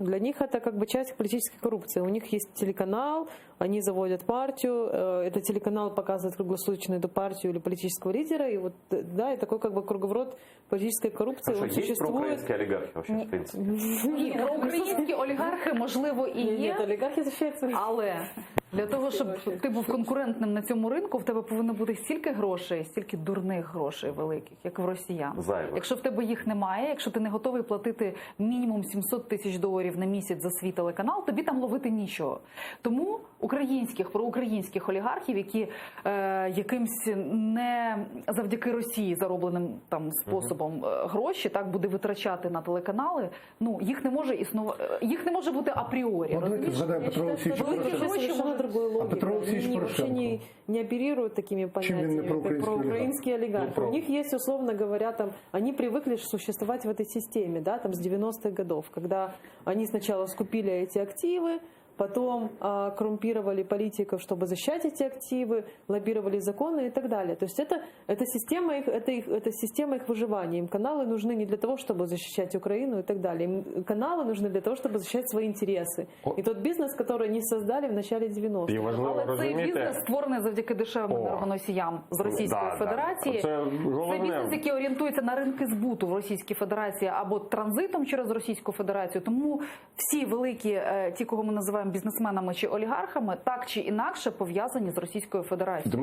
Для них это как бы часть политической коррупции. У них есть телеканал, они заводят партию, этот телеканал показывает круглосуточно эту партию или политического лидера, и вот, да, и такой как бы круговорот политической коррупции, он Есть существует. проукраїнські олігархи вообще, в принципі? Ні, проукраїнські олігархи, можливо, і є. Нет, олигархи защищаются. Але для того, щоб ти був конкурентним на цьому ринку, в тебе повинно бути стільки грошей, стільки дурних грошей великих, як в росіян. Зайвих. Якщо в тебе їх немає, якщо ти не готовий платити мінімум $700 тисяч на місяць за свій телеканал, тобі там ловити нічого. Тому проукраїнських олігархів, які якимсь не завдяки Росії заробленим там способом гроші так буде витрачати на телеканали, ну їх не може їх не може бути апріорі. Вот давайте загадаем Петру Олексійовичу Это совершенно другой логикой. Петро Алексеевич Они вообще Порошенко? не оперируют такими понятиями, как проукраинские олигархи. У них есть, условно говоря, там, они привыкли существовать в этой системе, да, там, с 90-х годов, когда они сначала скупили эти активы, потом коррумпировали политиков, чтобы защищать эти активы, лоббировали законы и так далее. То есть это система их выживания. Им каналы нужны не для того, чтобы защищать Украину и так далее. Им каналы нужны для того, чтобы защищать свои интересы. И тот бизнес, который они создали в начале 90-х. І важливо Але цей розуміти, бізнес створений завдяки дешевим енергоносіям з Російської Федерації. Це головне. Це бізнес, який орієнтується на ринки збуту в Російській Федерації або транзитом через Російську Федерацію. Тому всі великі, ті, кого ми називаємо бізнесменами чи олігархами, так чи інакше пов'язані з Російською Федерацією.